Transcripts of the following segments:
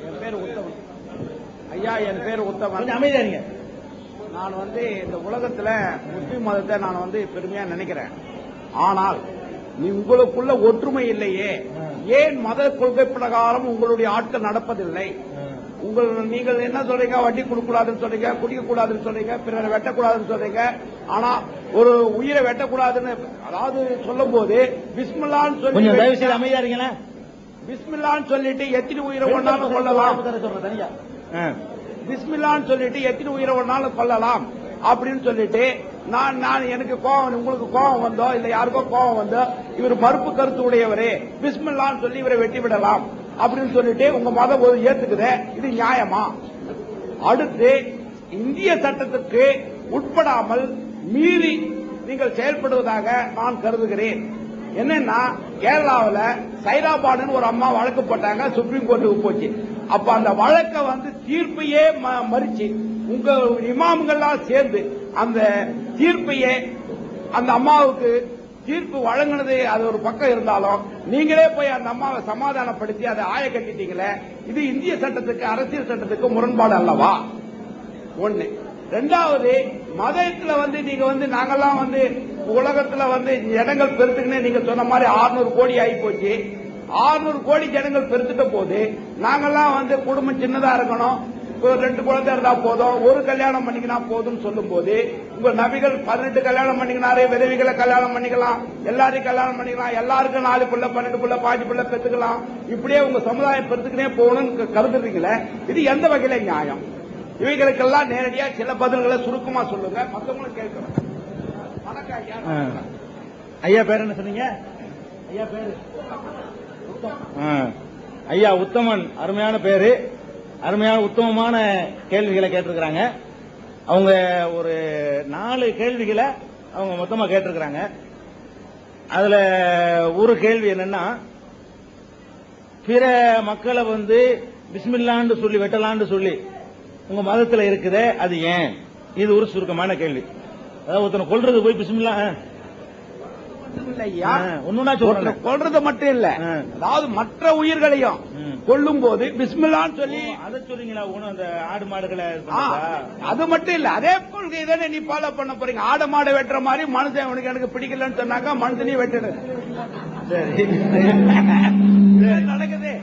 என் பேர் உத்தமன். ஐயா, என் பேர் உத்தமன். அமைதியாருங்க. நான் இந்த உலகத்துல முஸ்லிம் மதத்தை நான் பெருமையா நினைக்கிறேன். ஆனால் உங்களுக்குள்ள ஒற்றுமை இல்லையே, ஏன் மத கொள்கை பிரகாரம் உங்களுடைய ஆட்கள் நடப்பதில்லை? நீங்கள் என்ன சொல்றீங்க? வட்டி கொடுக்கூடாதுன்னு சொல்றீங்க, குடிக்க கூடாதுன்னு சொல்றீங்க, பிறரை வெட்டக்கூடாதுன்னு சொல்றீங்க. ஆனா ஒரு உயிரை வெட்டக்கூடாதுன்னு அதாவது சொல்லும் போது பிஸ்மில்லான்னு சொல்லி அமைதியா இருக்கீங்களா? பிஸ்மில்லான்னு சொல்லிட்டு எத்தனை உயிரை ஒன்னாலும் கொள்ளலாம், பிஸ்மில்லான்னு சொல்லிட்டு எத்தனை உயிரை ஒன்னாலும் கொள்ளலாம் அப்படின்னு சொல்லிட்டு நான் எனக்கு கோவம், உங்களுக்கு கோவம் வந்தோ இல்ல யாருக்கோ கோவம் வந்தோ, இவர் மறுப்பு கருத்து உடையவரே, பிஸ்மில்லான்னு சொல்லி இவரை வெட்டி விடலாம் அப்படின்னு சொல்லிட்டு உங்க மதம் ஏத்துக்குது. இது நியாயமா? அடுத்து இந்திய சட்டத்திற்கு உட்படாமல் மீறி நீங்கள் செயல்படுவதாக நான் கருதுகிறேன். என்னன்னா, கேரளாவில் சைதாபாடுன்னு ஒரு அம்மா வழக்கு போட்டாங்க, சுப்ரீம் கோர்ட்டுக்கு போச்சு. அப்ப அந்த வழக்க தீர்ப்பையே மறிச்சு உங்க இமாம்கள்லாம் சேர்ந்து அந்த தீர்ப்பையே அந்த அம்மாவுக்கு தீர்ப்பு வழங்கினது அது ஒரு பக்கம் இருந்தாலும், நீங்களே போய் அந்த அம்மாவை சமாதானப்படுத்தி அதை ஆய கட்டிட்டீங்களே, இது இந்திய சட்டத்துக்கு அரசியல் சட்டத்துக்கு முரண்பாடு அல்லவா? ஒண்ணு. ரெண்டாவது, மதத்துல நீங்க நாங்கெல்லாம் உலகத்துல ஜனங்கள் பெருத்துக்குன்னு நீங்க சொன்ன மாதிரி 600 கோடி ஆகி போச்சு. 600 கோடி ஜனங்கள் பெருத்துட்ட போது நாங்கெல்லாம் குடும்பம் சின்னதா இருக்கணும், 2 குழந்தை இருந்தா போதும், ஒரு கல்யாணம் பண்ணிக்கினா போதும் சொல்லும் போது, உங்க நபிகள் 18 கல்யாணம் பண்ணிக்கினாரு, விதவிகளை கல்யாணம் பண்ணிக்கலாம், எல்லாரையும் கல்யாணம் பண்ணிக்கலாம், எல்லாருக்கும் 4 பிள்ளை 12 பிள்ளை 5 பிள்ளை பெற்றுக்கலாம், இப்படியே உங்க சமுதாயம் பெருத்துக்கினே போகணும்னு கருதுறீங்களே, இது எந்த வகையில நியாயம்? இவைகளுக்கெல்லாம் நேரடியா சில பதில்களை சுருக்கமா சொல்லுங்க, மற்றவங்களும் கேட்கிறோம். ஐயா பேர் என்ன சொன்னீங்க? ஐயா பேரு ஐயா உத்தமன். அருமையான பேரு, அருமையான உத்தமமான கேள்விகளை கேட்டிருக்கிறாங்க. அவங்க ஒரு 4 கேள்விகளை அவங்க மொத்தமா கேட்டிருக்கிறாங்க. அதுல ஒரு கேள்வி என்னன்னா, பிற மக்களை பிஸ்மில்லான்னு சொல்லி வெட்டலான்னு சொல்லி உங்க மதத்துல இருக்குதே, அது ஏன்? இது ஒரு சுருக்கமான கேள்வி. அதாவது ஒருத்தனை கொல்றது போய் பிஸ்மில்லா கொல்றது மட்டும் இல்ல, அதாவது மற்ற உயிர்களையும் கொல்லும் போது பிஸ்மில்லான்னு சொல்லி அதை சொல்றீங்களா? அந்த ஆடு மாடுகளை அது மட்டும் இல்ல, அதே கொள்கை தானே நீ ஃபாலோ பண்ண போறீங்க. ஆடு மாடு வெட்டுற மாதிரி மனுஷன் எனக்கு பிடிக்கலன்னு சொன்னாக்கா மனுஷனையும் வெட்டுடு. சரி, நடக்குது.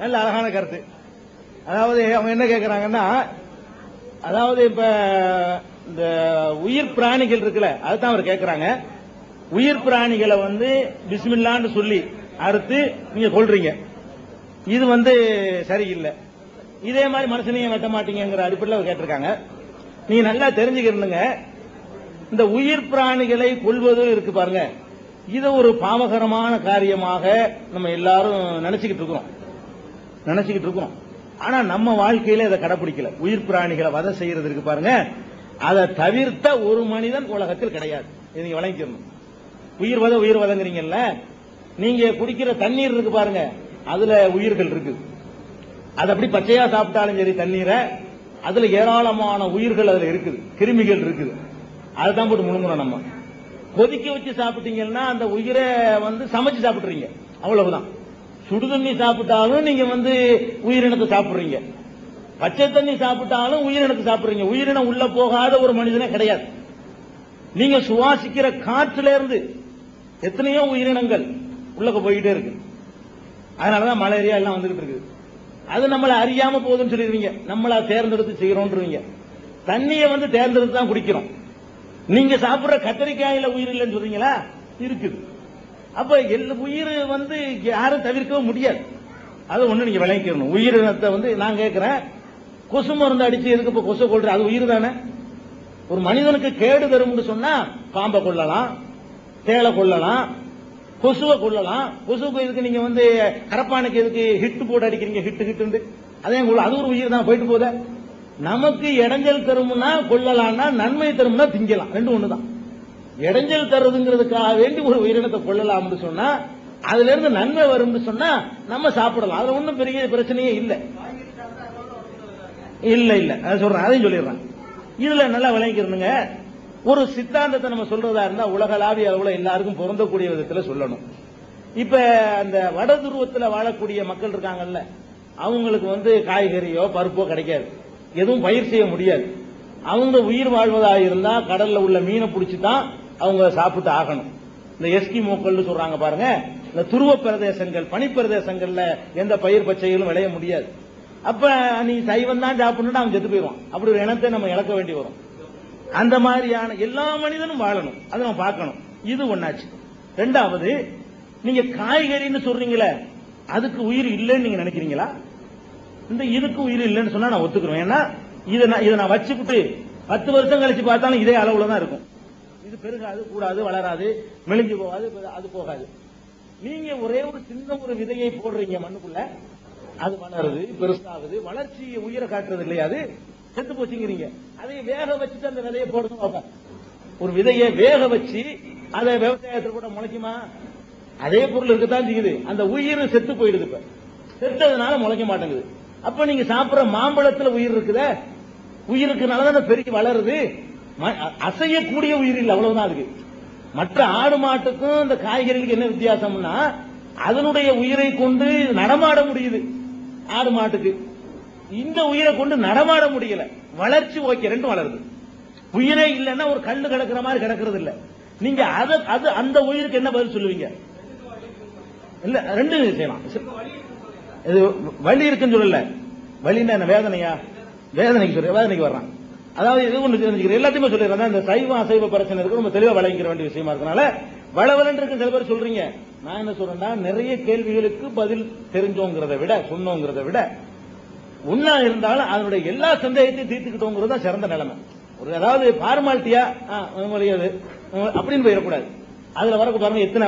நல்ல அழகான கருத்து. அதாவது அவங்க என்ன கேட்கறாங்கன்னா, அதாவது இப்ப இந்த உயிர் பிராணிகள் இருக்குல்ல, அதுதான் அவர் கேட்கறாங்க. உயிர் பிராணிகளை பிஸ்மில்லான்னு சொல்லி அறுத்து நீங்க கொல்றீங்க, இது சரியில்லை. இதே மாதிரி மனுஷனையும் வெட்ட மாட்டீங்கிற அடிப்படையில் அவர் கேட்டிருக்காங்க. நீங்க நல்லா தெரிஞ்சுக்கிறீங்க, இந்த உயிர் பிராணிகளை கொல்வது இருக்கு பாருங்க, இது ஒரு பாவகரமான காரியமாக நம்ம எல்லாரும் நினைச்சுக்கிட்டு இருக்கிறோம். ஆனா நம்ம வாழ்க்கையில இதை கடைபிடிக்கல. உயிர் பிராணிகளை வதை செய்யறது இருக்கு பாருங்க, அதை தவிர்த்த ஒரு மனிதன் உலகத்தில் கிடையாது. நீங்க வழங்கிக்கணும். உயிர் வதங்குறீங்கல்ல, நீங்க குடிக்கிற தண்ணீர் இருக்கு பாருங்க, அதுல உயிர்கள் இருக்கு. அது அப்படி பச்சையா சாப்பிட்டாலும் சரி தண்ணீரை, அதுல ஏராளமான உயிர்கள் அதுல இருக்குது, கிருமிகள் இருக்குது. அதுதான் போட்டு முழுங்குறோம் நம்ம. கொதிக்க வச்சு சாப்பிட்டீங்கன்னா அந்த உயிரை சமைச்சு சாப்பிடுறீங்க, அவ்வளவுதான். சுடு தண்ணி சாப்பிட்டாலும் நீங்க உயிரினத்தை சாப்பிடுறீங்க, பச்சை தண்ணி சாப்பிட்டாலும் உயிரினத்தை சாப்பிடுறீங்க. உயிரினம் உள்ள போகாத ஒரு மனிதனே கிடையாது. நீங்க சுவாசிக்கிற காற்றுல இருந்து எத்தனையோ உயிரினங்கள் உள்ளக்க போயிட்டே இருக்கு. அதனாலதான் மலேரியா எல்லாம் வந்துகிட்டு இருக்கு. அது நம்மள அறியாம போகுதுன்னு சொல்லிடுவீங்க, நம்மளா தேர்ந்தெடுத்து செய்யறோம்ன்றீங்க. தண்ணியை தேர்ந்தெடுத்து தான் குடிக்கிறோம். நீங்க சாப்பிடுற கத்திரிக்காயில உயிர் இல்லைன்னு சொல்றீங்களா? இருக்குது. அப்ப உயிர் யாரும் தவிர்க்கவும் முடியாது. அது ஒண்ணு நீங்க விளங்கிக்கணும். உயிரினத்தை நான் கேட்கிறேன், கொசு மருந்து அடிச்சு எதுக்கு இப்ப கொசு கொள்ற? அது உயிர் தானே. ஒரு மனிதனுக்கு கேடு தரும்னு சொன்னா பாம்பை கொள்ளலாம், தேளை கொள்ளலாம், கொசுவை கொள்ளலாம். கொசுக்கு எதுக்கு நீங்க கரப்பானுக்கு எதுக்கு ஹிட் போட்டு அடிக்கிறீங்க? ஹிட் அதே அது ஒரு உயிர் தான், போயிட்டு போத. நமக்கு இடைஞ்சல் தரும்னா கொள்ளலாம்னா, நன்மை தரும்னா திங்கலாம், ரெண்டு ஒண்ணுதான். இடைஞ்சல் தருதுங்கிறதுக்காக வேண்டி ஒரு உயிரினத்தை கொள்ளலாம்னு சொன்னா, அதுல இருந்து நன்மை வரும்னு சொன்னா நம்ம சாப்பிடலாம். அதுல ஒன்றும் பெரிய பிரச்சனையே இல்லை. இல்ல அதை சொல்றேன், அதையும் சொல்லிடுறேன். இதுல நல்லா விளங்கிக்கிறதுங்க. ஒரு சித்தாந்தத்தை நம்ம சொல்றதா இருந்தா உலகளாவிய அளவுல எல்லாருக்கும் பொருந்தக்கூடிய விதத்துல சொல்லணும். இப்ப அந்த வட துருவத்தில் வாழக்கூடிய மக்கள் இருக்காங்கல்ல, அவங்களுக்கு காய்கறியோ பருப்போ கிடைக்காது, எதுவும் பயிர் செய்ய முடியாது. அவங்க உயிர் வாழ்வதாக இருந்தா கடல்ல உள்ள மீனை பிடிச்சி தான் அவங்க சாப்பிட்டு ஆகணும். இந்த எஸ்கிமோக்கள் சொல்றாங்க பாருங்க, இந்த துருவ பிரதேசங்கள் பனிப்பிரதேசங்கள்ல எந்த பயிர் பச்சைகளும் விளைய முடியாது. அப்ப நீ சைவம் தான் சாப்பிடணும் அவன் செத்து போயிடுவான். அப்படி ஒரு இனத்தை நம்ம இழக்க வேண்டி வரும். அந்த மாதிரியான எல்லா மனிதனும் வாழணும், அதை நம்ம பார்க்கணும். இது ஒன்னாச்சு. ரெண்டாவது, நீங்க காய்கறின்னு சொல்றீங்களே, அதுக்கு உயிர் இல்லைன்னு நீங்க நினைக்கிறீங்களா? இதுக்கு உயிர் இல்லைன்னு சொன்னா நான் ஒத்துக்கிறேன். ஏன்னா இதை நான் வச்சுக்கிட்டு 10 வருஷம் கழிச்சு பார்த்தாலும் இதே அளவுல தான் இருக்கும். இது பெருகாது, கூடாது, வளராது, மெலிஞ்சு போகாது, அது போகாது. நீங்க ஒரே ஒரு சின்ன ஒரு விதையை போடுறீங்க மண்ணுக்குள்ள, அது வளருது, பெருசாகுது, வளர்ச்சி உயிரை காட்டுறது இல்லையா? அது செத்து போச்சுங்கிறீங்க. அதை வேக வச்சுட்டு அந்த விதையை போடணும். ஒரு விதையை வேக வச்சு அதை விவசாயத்தில் கூட முளைக்குமா? அதே பொருள் இருக்கத்தான் செய்யுது, அந்த உயிர் செத்து போயிடுது. இப்ப செத்ததுனால முளைக்க மாட்டேங்குது. அப்ப நீங்க சாப்பிடுற மாம்பழத்துல உயிர் இருக்குத, உயிருக்குனாலதான் பெருகி வளருது. அசையக்கூடிய உயிர் இல்லை, அவ்வளவுதான் இருக்கு. மற்ற ஆடு மாட்டுக்கும் இந்த காய்கறிகளுக்கு என்ன வித்தியாசம்னா, அதனுடைய உயிரை கொண்டு நடமாட முடியுது ஆடு மாட்டுக்கு. இந்த உயிரை கொண்டு நடமாட முடியல. வளர்ச்சி ஓகே, ரெண்டும் வளருது. உயிரே இல்லைன்னா ஒரு கல்லு கிடக்கிற மாதிரி கிடக்கிறது இல்ல. நீங்க அது அந்த உயிருக்கு என்ன பதில் சொல்லுவீங்க? இல்ல, ரெண்டு செய்யலாம். இது வலி இருக்குன்னு சொல்லல. வலின்னா என்ன? வேதனையா? வேதனைக்கு சொல்ற, வேதனைக்கு வர்றான். அதாவது இது ஒன்று தெரிஞ்சுக்கிறேன், எல்லாத்தையுமே சொல்லிடுறேன். இந்த சைவம் அசைவ பிரச்சனை இருக்கு, ரொம்ப தெளிவா வழங்கிற வேண்டிய விஷயமா இருக்கனால வளவலன் இருக்கு. சில பேர் சொல்றீங்க. நான் என்ன சொல்றேன்னா, நிறைய கேள்விகளுக்கு பதில் தெரிஞ்சோங்கிறத விட, சொன்னோங்கிறத விட, ஒன்னா இருந்தாலும் அதனுடைய எல்லா சந்தேகத்தையும் தீர்த்துக்கிட்டோங்கிறது தான் சிறந்த நிலைமை. ஒரு அதாவது ஃபார்மாலிட்டியா அப்படின்னு போயிடக்கூடாது. அதுல வரக்கு பாருங்க எத்தனை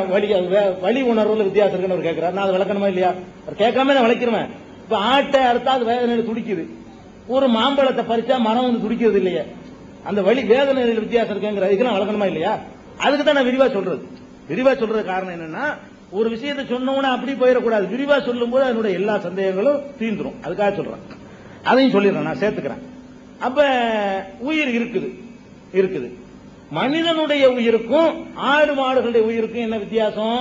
வலி உணர்வுல வித்தியாசம் இருக்குன்னு அவர் கேட்கிறார். நான் அதை விளக்கணுமா இல்லையா? கேட்காம நான் விளக்கிறேன். இப்ப ஆட்டை அறுத்தா அது வேதனையில துடிக்குது, ஒரு மாம்பழத்தை பறிச்சா மனம் துடிக்கிறது இல்லையா? அந்த வலி வேதனையில வித்தியாசம் இருக்குங்கிற இதுக்கு நான் விளக்கணுமா இல்லையா? அதுக்கு தான் நான் விரிவா சொல்றது. விரிவா சொல்றது காரணம் என்னன்னா, ஒரு விஷயத்தை சொன்னோன்னா அப்படி போயிடக்கூடாது. விரிவா சொல்லும் போது அதனுடைய எல்லா சந்தேகங்களும் தீந்துரும். அதுக்காக சொல்றேன். அதையும் சொல்லிடுறேன், நான் சேர்த்துக்கிறேன். அப்ப உயிர் இருக்குது. மனிதனுடைய உயிருக்கும் ஆடு மாடுகளுடைய உயிருக்கும் என்ன வித்தியாசம்?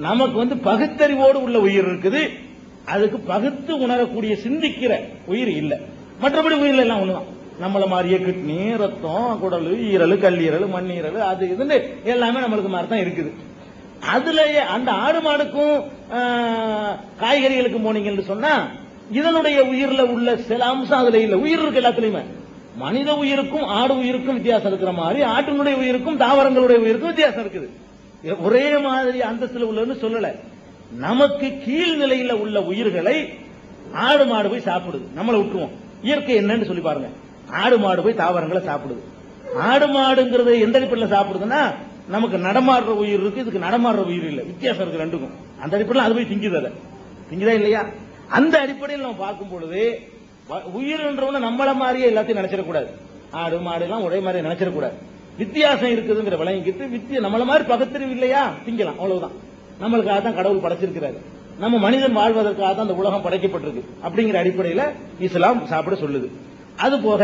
நமக்கு பகுத்தறிவோடு உள்ள உயிர் இருக்குது, அதுக்கு பகுத்து உணரக்கூடிய சிந்திக்கிற உயிர் இல்ல. மற்றபடி உயிர் எல்லாம் ஒண்ணுதான். நம்மள மாதிரியே கிட்னி, ரத்தம், குடல், ஈரல், கல்லீரல், மண்ணீரல், அது இதுன்னு எல்லாமே நம்மளுக்கு மாதிரி தான் இருக்குது. அதுலயே அந்த ஆடு மாடுக்கும் காய்கறிகளுக்கு போனீங்கன்னு சொன்னா இதனுடைய உயிர்ல உள்ள சில அம்சம் அதுல இல்ல. உயிர் இருக்கு எல்லாத்துலயுமே. மனித உயிருக்கும் ஆடு உயிருக்கும் வித்தியாசம் இருக்கிற மாதிரி ஆட்டினுடைய உயிருக்கும் தாவரங்களுடைய உயிருக்கும் வித்தியாசம் இருக்குது. ஒரே மாதிரி அந்தஸ்துல உள்ளன்னு சொல்லல. நமக்கு கீழ் நிலையில உள்ள உயிர்களை ஆடு மாடு போய் சாப்பிடுது, நம்மளை விட்டுருவோம். இயற்கை என்னன்னு சொல்லி பாருங்க. ஆடு மாடு போய் தாவரங்களை சாப்பிடுது. ஆடு மாடுங்கிறது எந்த அடிப்படையில் சாப்பிடுதுன்னா, நமக்கு நடமாடுற உயிர் இருக்கு, இதுக்கு நடமாடுற உயிர் இல்ல, வித்தியாசம் இருக்கு ரெண்டுக்கும். அந்த அடிப்படையில் அது போய் திங்குதா இல்லையா? அந்த அடிப்படையில் நம்ம பார்க்கும் பொழுது உயிர்ன்றவன நம்மள மாதிரியே எல்லாத்தையும் நினைச்சிடக்கூடாது. ஆடு மாடு எல்லாம் ஒரே மாதிரி நினைச்சிடக்கூடாது. வித்தியாசம் இருக்குதுங்கிற விளங்கிட்டு நம்மள மாதிரி பகுத்தறிவு இல்லையா, திங்கலாம், அவ்வளவுதான். நம்மளுக்காக தான் கடவுள் படைச்சிருக்கிறாரு. நம்ம மனிதன் வாழ்வதற்காக தான் அந்த உலகம் படைக்கப்பட்டிருக்கு. அப்படிங்கிற அடிப்படையில் இஸ்லாம் சாப்பிட சொல்லுது. அது போக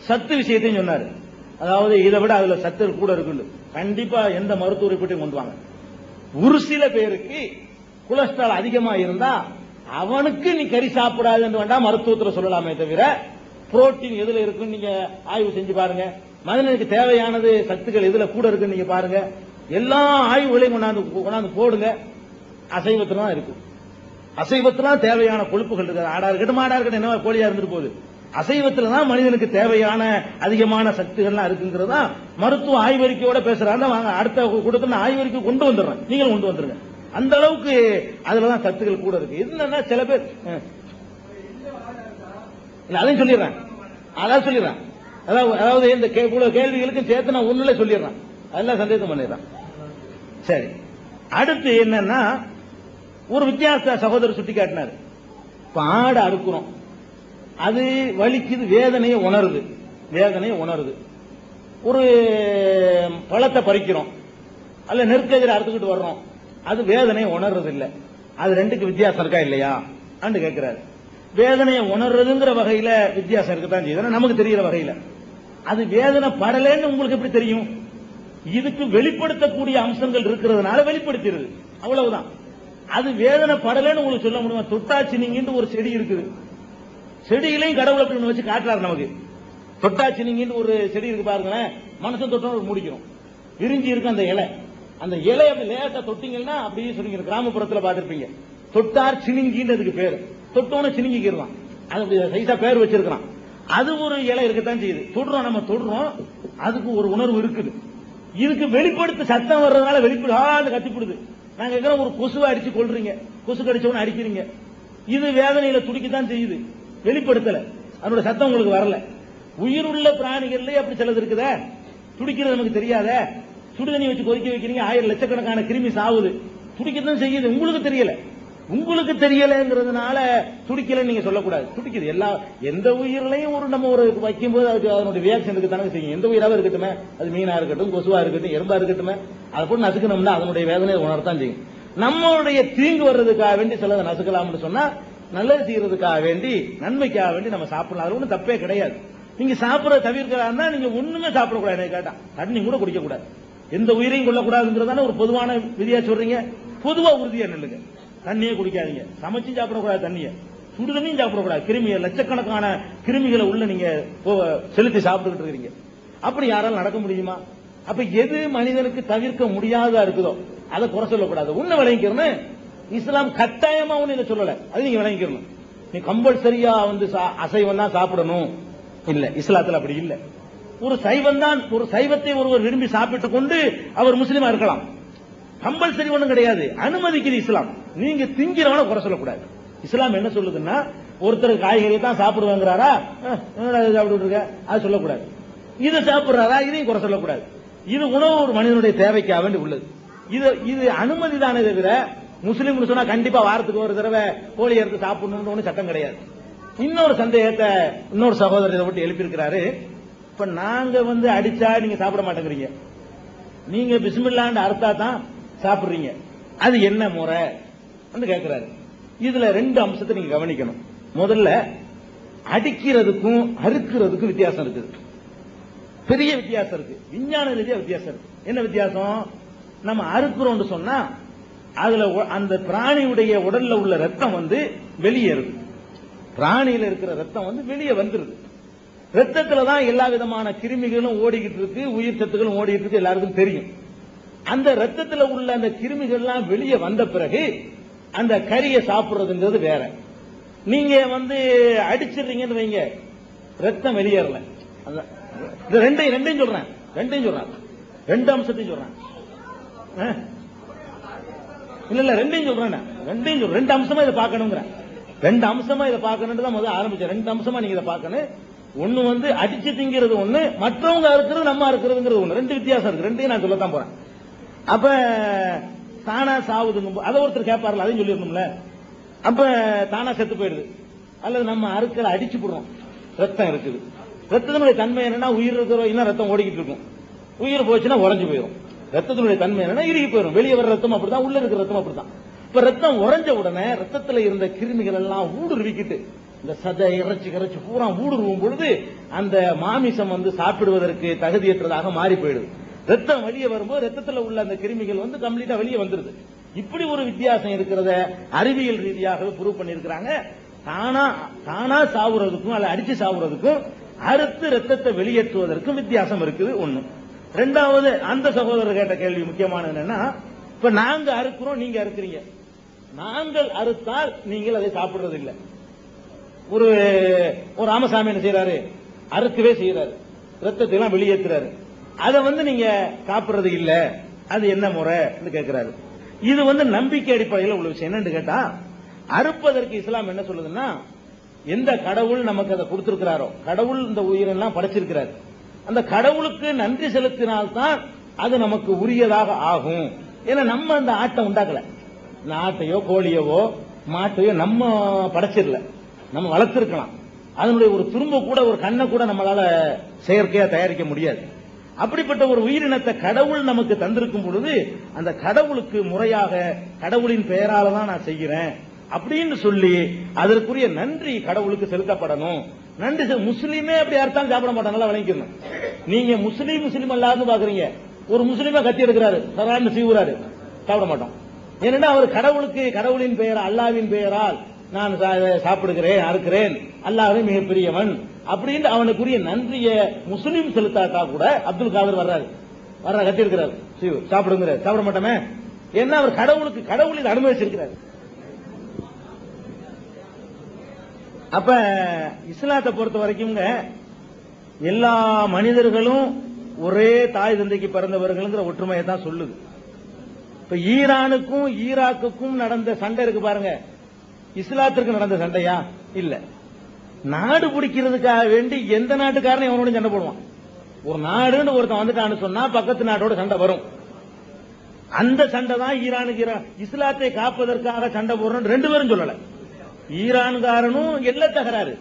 சத்து விஷயத்தையும் சொன்னாரு. அதாவது இதை விட அதுல சத்து கூட இருக்கு. கண்டிப்பா எந்த மருத்துவரை பற்றி கொண்டு வாங்க. ஒரு சில பேருக்கு கொலஸ்ட்ரால் அதிகமா இருந்தா அவனுக்கு நீ கறி சாப்பிடாது என்று வேண்டாம் மருத்துவத்தில் சொல்லலாமே தவிர, புரோட்டீன் எதுல இருக்குன்னு நீங்க ஆய்வு செஞ்சு பாருங்க. மனிதனுக்கு தேவையானது சத்துக்கள் எதுல கூட இருக்குன்னு நீங்க பாருங்க. எல்லா ஆய்வுகளையும் கொண்டாந்து போடுங்க. அசைவத்துல தான் இருக்கு. அசைவத்துல தேவையான கொழுப்புகள் இருக்கு. ஆடா இருக்கட்டும், மாடா இருக்கட்டும், என்ன கோழியா இருந்துட்டு போகுது. அசைவத்துல தான் மனிதனுக்கு தேவையான அதிகமான சக்திகள்லாம் இருக்குங்கிறதா மருத்துவ ஆய்வறிக்கையோட பேசுறாங்க. வாங்க அடுத்த கூட்டத்தில் ஆய்வறிக்கை கொண்டு வந்துடுறேன், நீங்களும் கொண்டு வந்துருங்க. அந்த அளவுக்கு அதுலதான் சத்துக்கள் கூட இருக்கு. என்னன்னா சில பேர் அதையும் சொல்லிடுறேன், அதாவது இந்த கேள்விகளுக்கு சேர்த்து நான் ஒண்ணுல சொல்லிடுறேன், அதெல்லாம் சந்தேகம் பண்ணிடுறேன். சரி, அடுத்து என்னன்னா ஒரு வித்தியாச சகோதரர் சுட்டி காட்டினார். ஆடு அறுக்கிறோம், அது வலிக்குது, வேதனையை உணருது. ஒரு பழத்தை பறிக்கிறோம், அல்ல நெற்கதிரை அறுத்துக்கிட்டு வர்றோம், அது வேதனையை உணர்றது இல்ல. அது ரெண்டுக்கு வித்தியாசம் இருக்கா இல்லையா அண்டு கேட்கிறாரு. வேதனையை உணர்றதுங்கிற வகையில வித்தியாசம் இருக்கத்தான் செய்யுது, நமக்கு தெரிகிற வகையில. அது வேதனை படலன்னு உங்களுக்கு எப்படி தெரியும்? இதுக்கு வெளிப்படுத்தக்கூடிய அம்சங்கள் இருக்கிறதுனால வெளிப்படுத்திடுது, அவ்வளவுதான். அது வேதனை படலன்னு உங்களுக்கு சொல்ல முடியுமா? தொட்டாச்சினிங்கின்னு ஒரு செடி இருக்குது, செடியிலையும் கடவுளை அப்படி வச்சு காட்டுறாரு நமக்கு. தொட்டாச்சினிங்கின்னு ஒரு செடி இருக்கு பாருங்களேன், மனுஷன் தொட்டோம் முடிக்கிறோம், விரிஞ்சி இருக்கு அந்த இலை. அந்த இலை அப்படி லேசா தொட்டிங்கன்னா அப்படியே சொல்லிங்க. கிராமப்புறத்தில் பார்த்திருப்பீங்க, தொட்டார் சினிங்கின்றதுக்கு பேரு. தொட்டோன்னு சினிங்கிக்கிறான், அது அப்படி சைஸா பேர் வச்சிருக்கான். அது ஒரு இலை இருக்கத்தான் செய்யுது. தொடுறோம், நம்ம தொடுறோம், அதுக்கு ஒரு உணர்வு இருக்குது. இதுக்கு வெளிப்படுத்த சத்தம் வர்றதுனால வெளிப்படு கத்திப்படுது. நாங்க இருக்கிற ஒரு கொசுவை அடிச்சு கொள்றீங்க, கொசு கடிச்சவன அடிக்கிறீங்க, இது வேதனையில துடிக்கத்தான் செய்யுது, வெளிப்படுத்தல, அதோட சத்தம் உங்களுக்கு வரல. உயிருள்ள பிராணிகள்லயே அப்படி சிலது இருக்குதா, துடிக்கிறது நமக்கு தெரியாத. சுடுதண்ணி வச்சு கொதிக்க வைக்கிறீங்க, 1000 லட்சக்கணக்கான கிருமி சாவுது, துடிக்கத்தான் செய்யுது, உங்களுக்கு தெரியல. உங்களுக்கு தெரியலங்கிறதுனால துடிக்கல நீங்க சொல்லக்கூடாது, துடிக்குது. எந்த உயிரிலையும் நம்ம ஒரு வைக்கும் போது அதுக்கு அதனுடைய ரியாக்ஷன் இருக்கு தானே செய்யும். எந்த உயிராக இருக்கட்டுமே, அது மீனா இருக்கட்டும், கொசுவா இருக்கட்டும், எறும்பா இருக்கட்டுமே, அதை போட்டு நசுக்கணும்னா அதனுடைய வேதனையை உணர்த்தான் செய்யும். நம்மளுடைய தீங்கு வர்றதுக்காக வேண்டி சிலதை நசுக்கலாம்னு சொன்னா, நல்லது செய்யறதுக்காக வேண்டி, நன்மைக்காக வேண்டி நம்ம சாப்பிடலாம், அது ஒன்றும் தப்பே கிடையாது. நீங்க சாப்பிட தவிர்க்கிறா நீங்க ஒண்ணுமே சாப்பிடக்கூடாது, கேட்டா தண்ணி கூட குடிக்க கூடாது, எந்த உயிரையும் கொள்ளக்கூடாதுங்கிறதான ஒரு பொதுவான விதியா சொல்றீங்க. பொதுவா உறுதியா நில்லுங்க, தண்ணியே குடிக்காதீங்க, சமைச்சும் சாப்பிடக்கூடாது, தண்ணியை சுடுதண்ணியும் சாப்பிடக்கூடாது. கிருமிகள், லட்சக்கணக்கான கிருமிகளை உள்ள நீங்க செலுத்தி சாப்பிட்டுக்கிட்டு இருக்கீங்க. அப்படி யாராலும் நடக்க முடியுமா? அப்ப எது மனிதனுக்கு தவிர்க்க முடியாததா இருக்குதோ அதை குறை சொல்லக்கூடாது. உன்னை விளங்கிக்கணும். இஸ்லாம் கட்டாயமா ஒண்ணு இதை சொல்லல, அது நீங்க விளங்கிக்கணும். நீ கம்பல்சரியா அசைவம் தான் சாப்பிடணும் இல்ல, இஸ்லாத்துல அப்படி இல்ல. ஒரு சைவத்தை ஒருவர் விரும்பி சாப்பிட்டுக் கொண்டு அவர் முஸ்லீமா இருக்கலாம், கம்பல்சரி ஒண்ணும் கிடையாது, அனுமதிக்குது இஸ்லாம். நீங்க திங்கிறவன குறை சொல்லக்கூடாது. இஸ்லாம் என்ன சொல்லுதுன்னா, ஒருத்தர் காய்கறி தான் சாப்பிடுவாங்கிறாரா, சாப்பிட்டு இருக்க, அது சொல்லக்கூடாது. இதை சாப்பிடுறாரா, இதையும் குறை சொல்லக்கூடாது. இது உணவு ஒரு மனிதனுடைய தேவைக்காக வேண்டி உள்ளது. இது அனுமதி தானே தவிர, முஸ்லீம் சொன்னா கண்டிப்பா வாரத்துக்கு ஒரு தடவை கோழி எடுத்து சாப்பிடணும்னு ஒண்ணு சட்டம் கிடையாது. இன்னொரு சந்தேகத்தை இன்னொரு சகோதரர் இதை விட்டு எழுப்பியிருக்கிறாரு. இப்ப நாங்க அடிச்சா நீங்க சாப்பிட மாட்டேங்கிறீங்க, நீங்க பிஸ்மில்லான்னு அர்த்தா தான் சாப்பிடுறீங்க, அது என்ன முறை கேட்கிறாரு. இதுல 2 அம்சத்தை நீங்க கவனிக்கணும். முதல்ல, அடிக்கிறதுக்கும் அறுக்கிறதுக்கும் வித்தியாசம் இருக்குது, பெரிய வித்தியாசம் இருக்கு, விஞ்ஞான ரீதியா வித்தியாசம் இருக்கு. என்ன வித்தியாசம்? நம்ம அறுக்கிறோம் சொன்னா அதுல அந்த பிராணியுடைய உடல்ல உள்ள ரத்தம் வெளியேறுது, பிராணியில இருக்கிற ரத்தம் வெளியே வந்துருது. ரத்தத்துல தான் எல்லா விதமான கிருமிகளும் ஓடிக்கிட்டு இருக்கு, உயிர் சத்துக்களும் ஓடிக்கிட்டு இருக்கு, எல்லாருக்கும் தெரியும். அந்த ரத்தத்துல உள்ள அந்த கிருமிகள்லாம் வெளியே வந்த பிறகு அந்த கறியை சாப்பிடுறதுங்கிறது வேற. நீங்க அடிச்சிடுறீங்கன்னு வைங்க, ரத்தம் வெளியேறல. ரெண்டையும் சொல்றேன், 2 அம்சத்தையும் சொல்றேன். இல்ல ரெண்டையும் சொல்றேன், 2 அம்சமா இதை பார்க்கணுங்கிற, 2 அம்சமா இதை பார்க்கணும் தான் முதல்ல ஆரம்பிச்சேன். 2 அம்சமா நீங்க இதை பார்க்கணும். ஒண்ணு அடிச்சு திங்கிறது ஒண்ணு, மற்றவங்க இருக்கிறது நம்ம இருக்கிறதுங்கிறது ஒண்ணு, 2 வித்தியாசம் இருக்கு. 2ஐயும் நான் சொல்லத்தான் போறேன். அப்ப தானா சாவுதுங்க, அதை ஒருத்தர் கேட்பார்ல, அதையும் சொல்லிடணும்ல. அப்ப தானா செத்து போயிடுது, அல்லது நம்ம அறுக்கலை அடிச்சு போடுறோம், ரத்தம் இருக்குது. ரத்தத்தினுடைய தன்மை என்னன்னா, உயிர் இருக்கிற இன்னும் ரத்தம் ஓடிக்கிட்டு இருக்கும், உயிர் போச்சுன்னா உறைஞ்சு போயிடும். ரத்தத்தினுடைய தன்மை என்னன்னா இறுகி போயிடும், வெளியே வர ரத்தம் அப்படிதான், உள்ள இருக்கிற ரத்தம் அப்படிதான். இப்ப ரத்தம் உறைஞ்ச உடனே ரத்தத்துல இருந்த கிருமிகள் எல்லாம் ஊடுருவிக்கிட்டு, இந்த சதை இறைச்சி பூரா ஊடுருவும் பொழுது அந்த மாமிசம் சாப்பிடுவதற்கு தகுதியற்றதாக மாறி போயிடுது. ரத்தம் வெளியே வரும்போது ரத்தத்தில் உள்ள அந்த கிருமிகள் கம்ப்ளீட்டா வெளியே வந்துருது. இப்படி ஒரு வித்தியாசம் இருக்கிறத அறிவியல் ரீதியாக ப்ரூவ் பண்ணிருக்கிறாங்க. தானா சாவுறதுக்கும் அல்ல அடிச்சு சாவுறதுக்கும் அறுத்து ரத்தத்தை வெளியேற்றுவதற்கும் வித்தியாசம் இருக்குது. ஒண்ணு. 2வது, அந்த சகோதரர் கேட்ட கேள்வி முக்கியமானது என்னன்னா, இப்ப நாங்க அறுக்கிறோம், நீங்க அறுக்கிறீங்க. நாங்கள் அறுத்தால் நீங்கள் அதை சாப்பிடுறது இல்லை. ஒரு ராமசாமி என்ன செய்யறாரு, அறுக்கவே செய்யறாரு, ரத்தத்தை எல்லாம் வெளியேற்றுறாரு, அதை நீங்க சாப்பிடுறது இல்ல, அது என்ன முறை கேட்கிறாரு. இது நம்பிக்கை அடிப்படையில் உள்ள விஷயம். என்னன்னு கேட்டா, அறுப்பதற்கு இஸ்லாம் என்ன சொல்லுதுன்னா, எந்த கடவுள் நமக்கு அதை கொடுத்திருக்கிறாரோ, கடவுள் இந்த உயிரெல்லாம் படைச்சிருக்கிறார், அந்த கடவுளுக்கு நன்றி செலுத்தினால்தான் அது நமக்கு உரியதாக ஆகும். ஏன்னா நம்ம அந்த ஆட்டை உண்டாக்கல, ஆட்டையோ கோழியவோ மாட்டையோ நம்ம படைச்சிடல, நம்ம வளர்த்திருக்கலாம். அதனுடைய ஒரு துரும்ப கூட, ஒரு கண்ணை கூட நம்மளால செயற்கையா தயாரிக்க முடியாது. அப்படிப்பட்ட ஒரு உயிரினத்தை கடவுள் நமக்கு தந்திருக்கும் பொழுது அந்த கடவுளுக்கு முறையாக கடவுளின் பெயரால தான் நான் செய்கிறேன் அப்படின்னு சொல்லி அதற்குரிய நன்றி கடவுளுக்கு செலுத்தப்படணும். நன்றி. முஸ்லீமே அப்படி அர்த்தம் சாப்பிட மாட்டாங்க, விளங்கிக்கணும். நீங்க முஸ்லீம் அல்லாத பாக்குறீங்க, ஒரு முஸ்லீமா கத்தி எடுக்கிறாரு, சரான்னு சீவுறாரு, சாப்பிட மாட்டோம். ஏனென்றா அவர் கடவுளின் பெயர் அல்லாவின் பெயரால் நான் சாப்பிடுகிறேன் அறுக்கிறேன், அல்லாஹ்வே மிகப்பெரியவன் அப்படின்னு அவனுக்குரிய நன்றிய முஸ்லீம் செலுத்தாட்டா கூட அப்துல் காதர் வர்ற கட்டி இருக்கிறார், சாப்பிடுங்கிற சாப்பிட மாட்டோமே. ஏன்னா அவர் கடவுளுக்கு அனுமதிச்சிருக்கிறார். அப்ப இஸ்லாத்தை பொறுத்த வரைக்கும் எல்லா மனிதர்களும் ஒரே தாய் தந்தைக்கு பிறந்தவர்கள் ஒற்றுமையை தான் சொல்லுது. இப்ப ஈரானுக்கும் ஈராக்குக்கும் நடந்த சண்டை இருக்கு பாருங்க, இஸ்லாத்திற்கு நடந்த சண்டையா? இல்ல. நாடு பிடிக்கிறதுக்காக வேண்டி எந்த நாட்டுக்காரனும் அவனோட சண்டை போடுவான். ஒரு நாடுன்னு ஒருத்தன் வந்துட்டான்னு சொன்னா பக்கத்து நாட்டோட சண்டை வரும். அந்த சண்டை தான் ஈரானுக்கு இஸ்லாத்தை காப்பதற்காக சண்டை போடுறோம் ரெண்டு பேரும் சொல்லல. ஈரான்காரனும் எல்லை தகராறு,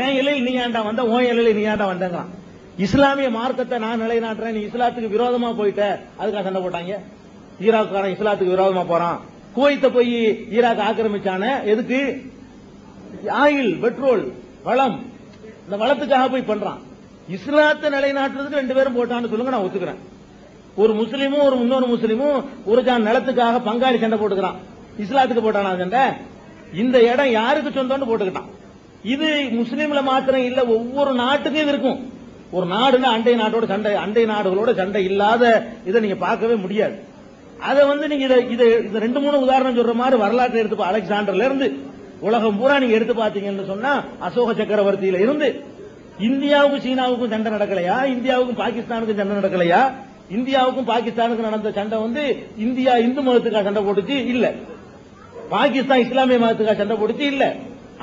என் எல்லையில் நீ ஆண்டா வந்த, உன் எல்லையில் நீ ஆண்டா வந்தங்க. இஸ்லாமிய மார்க்கத்தை நான் நிலைநாட்டுறேன், நீ இஸ்லாத்துக்கு விரோதமா போயிட்ட, அதுக்காக சண்டை போட்டாங்க. ஈராக்காரன் இஸ்லாத்துக்கு விரோதமா போறான். குவைத்த போய் ஈராக் ஆக்கிரமிச்சான எதுக்கு? ஆயில், பெட்ரோல், வளம், இந்த வளத்துக்காக போய் பண்றான். இஸ்லாத்தை நிலைநாட்டுறதுக்கு ரெண்டு பேரும் போட்டான்னு சொல்லுங்க, நான் ஒத்துக்கிறேன். ஒரு முஸ்லீமும் ஒரு இன்னொரு முஸ்லீமும் ஒரு ஜான் நிலத்துக்காக பங்காளி சண்டை போட்டுக்கிறான். இஸ்லாத்துக்கு போட்டானா சண்டை? இந்த இடம் யாருக்கு சொந்தம்னு போட்டுக்கிட்டான். இது முஸ்லீம்ல மாத்திரம் இல்ல, ஒவ்வொரு நாட்டுக்கும் இது இருக்கும். ஒரு நாடுல அண்டை நாட்டோட சண்டை, அண்டை நாடுகளோட சண்டை இல்லாத இதை நீங்க பார்க்கவே முடியாது. அதை நீங்க இதை ரெண்டு மூணு உதாரணம் சொல்ற மாதிரி வரலாற்றை எடுத்து அலெக்சாண்டர்ல இருந்து உலகம் பூரா நீங்க எடுத்து பாத்தீங்கன்னு சொன்னா அசோக சக்கரவர்த்தியில இருந்து இந்தியாவுக்கும் சீனாவுக்கும் சண்டை நடக்கலையா? இந்தியாவுக்கும் பாகிஸ்தானுக்கும் சண்டை நடக்கலையா? இந்தியாவுக்கும் பாகிஸ்தானுக்கும் நடந்த சண்டை இந்தியா இந்து மதத்துக்காக சண்டை போட்டுச்சு இல்ல, பாகிஸ்தான் இஸ்லாமிய மதத்துக்காக சண்டை போட்டுச்சு இல்ல.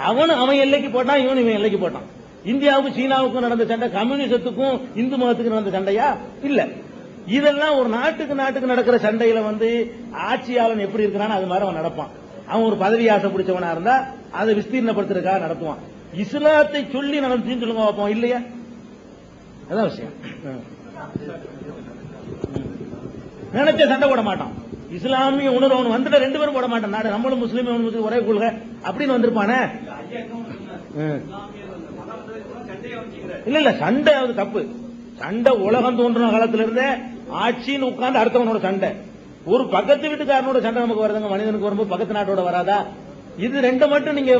அவன் எல்லைக்கு போட்டான், இவன் எல்லைக்கு போட்டான். இந்தியாவுக்கும் சீனாவுக்கும் நடந்த சண்டை கம்யூனிசத்துக்கும் இந்து மதத்துக்கு நடந்த சண்டையா? இல்ல. இதெல்லாம் ஒரு நாட்டுக்கு நடக்கிற சண்டையில ஆட்சியாளன் எப்படி இருக்கிறான் அது மாதிரி அவன் நடப்பான். அவன் ஒரு பதவி ஆசை பிடிச்சவனா இருந்தா அதை விஸ்தீர்ணப்படுத்துறதுக்காக நடத்துவான். இஸ்லாத்தை சொல்லி நடந்துச்சுன்னு சொல்லுங்க பார்ப்போம், இல்லையா? அதான் விஷயம். நினைச்ச சண்டை போட மாட்டான். இஸ்லாமிய உணர்வு அவன் வந்துட்டு ரெண்டு பேரும் போட மாட்டான். நாடு நம்மளும் முஸ்லீம் ஒரே கொள்கை அப்படின்னு வந்திருப்பானே. இல்ல சண்டை அது தப்பு. சண்டை உலகம் தோன்றின காலத்துல இருந்தே ஆட்சின்னு உட்கார்ந்து அடுத்தவனோட சண்டை. ஒரு பக்கத்து வீட்டுக்காரனோட சண்டை நமக்கு வருதுங்க, மனிதனுக்கு வரும்போது பக்கத்து நாட்டோட வராதா? இது ரெண்டு மட்டும் நீங்க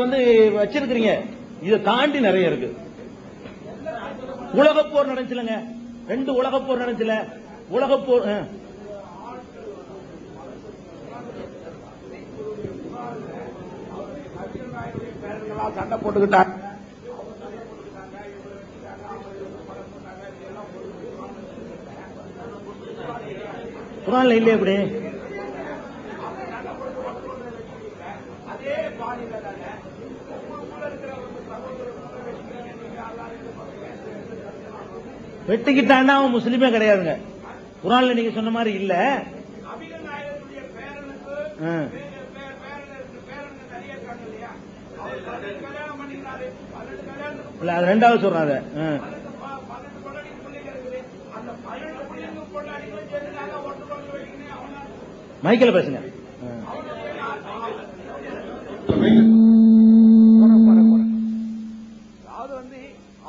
வச்சிருக்கிறீங்க. இதை தாண்டி நிறைய இருக்கு. உலகப்போர் நடந்துச்சுலங்க, ரெண்டு உலகப்போர் நடந்துச்சுல. உலகப்போர் சண்டை போட்டுக்கிட்டாங்க. குர்ஆன்ல இல்லையே எப்படி? வெட்டிக்கிட்டான்னா அவன் முஸ்லீமே கிடையாதுங்க. குர்ஆன்ல நீங்க சொன்ன மாதிரி இல்ல. இல்ல அது ரெண்டாவது சொல்றாங்க. மைக்கில் பேசுங்க.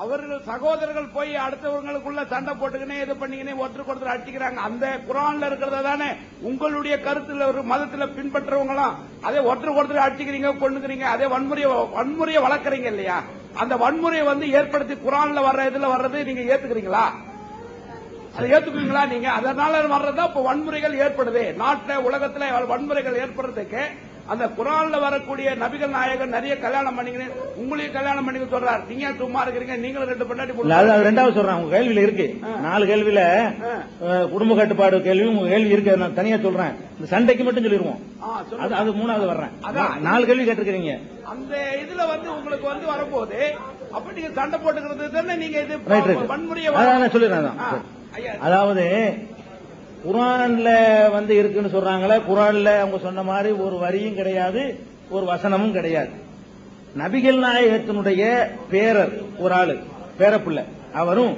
அவர்கள் சகோதரர்கள் போய் அடுத்தவங்களுக்குள்ள சண்டை போட்டுக்கினே இது பண்ணிக்கினே ஒருத்தருக்கு ஒருத்தர் அடிச்சுக்கிறாங்க. அந்த குர்ஆன்ல இருக்கிறத தானே உங்களுடைய கருத்துல ஒரு மதத்துல பின்பற்றவங்களாம் அதே ஒருத்தருக்கு ஒருத்தர் அடிச்சுக்கிறீங்க, கொண்டுக்கிறீங்க, அதே வன்முறையை வளர்க்கறீங்க இல்லையா? அந்த வன்முறையை ஏற்படுத்தி குர்ஆன்ல வர்ற இதுல வர்றது நீங்க ஏத்துக்கிறீங்களா? அதை ஏத்துக்குவீங்களா நீங்க? அதனால வர்றதா இப்ப வன்முறைகள் ஏற்படுது நாட்டுல, உலகத்துல வன்முறைகள் ஏற்படுறதுக்கு அந்த குர்ஆன்ல வரக்கூடிய நபிகள் நாயகன் நிறைய கல்யாணம் பண்ணிக்கிறேன், உங்களையும் கல்யாணம் பண்ணிக்க சொல்றாரு. நீங்க சும்மா இருக்கிறீங்க, நீங்களும் ரெண்டு பண்ணாடி ரெண்டாவது சொல்றேன். உங்க கேள்வியில இருக்கு 4 கேள்வியில குடும்ப கட்டுப்பாடு கேள்வி உங்க கேள்வி இருக்கு. நான் தனியா சொல்றேன், இந்த சண்டைக்கு மட்டும் சொல்லிருவோம். அது 3வது வர்றேன். 4 கேள்வி கேட்டிருக்கீங்க. அந்த இதுல உங்களுக்கு வரும்போது அப்ப நீங்க சண்டை போட்டுக்கிறது தானே நீங்க இது வன்முறையை சொல்லிடுறேன். அதாவது குர்ஆன்ல இருக்குன்னு சொல்றாங்களே, குர்ஆன்ல அவங்க சொன்ன மாதிரி ஒரு வரியும் கிடையாது, ஒரு வசனமும் கிடையாது. நபிகள் நாயகத்தினுடைய பேரர் ஒரு ஆளு, பேரப்புள்ள, அவரும்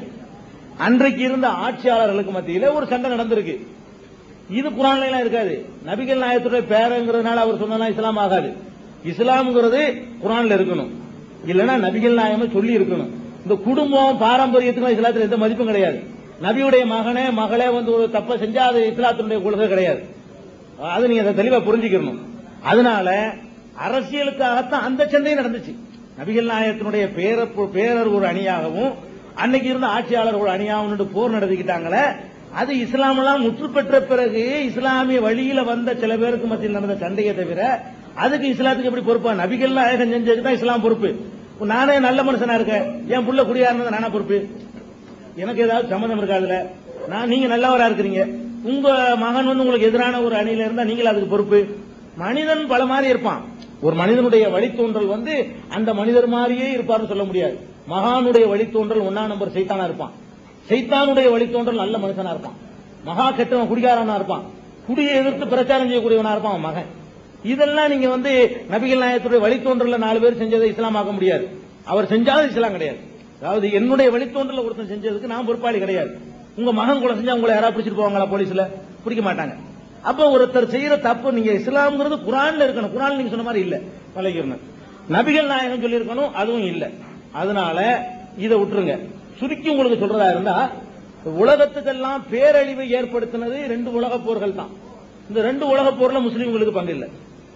அன்றைக்கு இருந்த ஆட்சியாளர்களுக்கு மத்தியில ஒரு சண்டை நடந்திருக்கு. இது குர்ஆன்ல எல்லாம் இருக்காது. நபிகள் நாயகத்துடைய பேரங்கிறதுனால அவர் சொன்னா இஸ்லாம் ஆகாது. இஸ்லாம்ங்கிறது குர்ஆன்ல இருக்கணும், இல்லைன்னா நபிகள் நாயகமே சொல்லி இருக்கணும். இந்த குடும்பம் பாரம்பரியத்துக்கு இஸ்லாத்துல எந்த மதிப்பும் கிடையாது. நபியுடைய மகளே ஒரு தப்ப செஞ்சா அது இஸ்லாத்தினுடைய கொள்கை கிடையாது. அது நீங்க தெளிவா புரிஞ்சுக்கணும். அதனால அரசியலுக்காகத்தான் அந்த சண்டை நடந்துச்சு. நபிகள் நாயகத்தினுடைய பேரர் ஒரு அணியாகவும் அன்னைக்கு இருந்த ஆட்சியாளர் ஒரு அணியாகவும் போர் நடத்திக்கிட்டாங்களே, அது இஸ்லாமெல்லாம் முற்று பெற்ற பிறகு இஸ்லாமிய வழியில வந்த சில பேருக்கு மத்தியில் நடந்த சண்டையை தவிர அதுக்கு இஸ்லாத்துக்கு எப்படி பொறுப்பா? நபிகள் நாயகம் செஞ்சதுக்கு தான் இஸ்லாம் பொறுப்பு. நானே நல்ல மனுஷனா இருக்கேன், என் புள்ள குடியாருந்தது நானா பொறுப்பு? எனக்கு ஏதாவது சம்மந்தம் இருக்காதுல? நீங்க நல்லவரா இருக்கிறீங்க, உங்க மகன் உங்களுக்கு எதிரான ஒரு அணியில இருந்தா நீங்கள அதுக்கு பொறுப்பு? மனிதன் பல மாதிரி இருப்பான். ஒரு மனிதனுடைய வழித்தோன்றல் அந்த மனிதர் மாதிரியே இருப்பார்னு சொல்ல முடியாது. மகானுடைய வழித்தோன்றல் 1 நம்பர் சைத்தானா இருப்பான். சைத்தானுடைய வழித்தோன்றல் நல்ல மனுஷனா இருப்பான். மகா கெட்டவன் குடிகாரனா இருப்பான். குடியை எதிர்த்து பிரச்சாரம் செய்யக்கூடியவனா இருப்பான் அவன் மகன். இதெல்லாம் நீங்க நபிகள் நாயகத்துடைய வழித்தோன்றல 4 பேர் செஞ்சதை இஸ்லாமாக்க முடியாது. அவர் செஞ்சாலும் இஸ்லாம் கிடையாது. அதாவது என்னுடைய வழித்தோன்றல ஒருத்தன் செஞ்சதுக்கு நான் பொறுப்பாளி கிடையாது. உங்க மகன் கூட செஞ்சா உங்களை யாராவது பிடிச்சிட்டு போவாங்களா? போலீஸ்ல பிடிக்க மாட்டாங்க. அப்ப ஒருத்தர் செய்யற தப்பு நீங்க இஸ்லாம்ங்கிறது குர்ஆன்ல இருக்கணும். குர்ஆன்ல நீங்க சொன்ன மாதிரி இல்ல பழகிரணும். நபிகள் நாயகம் சொல்லி இருக்கணும், அதுவும் இல்ல. அதனால இதை விட்டுருங்க. சுருக்கி உங்களுக்கு சொல்றதா இருந்தா, உலகத்துக்கெல்லாம் பேரழிவை ஏற்படுத்தினது 2 உலகப் போர்கள் தான். இந்த 2 உலகப் போர்ல முஸ்லீம்களுக்கு பங்கு இல்ல,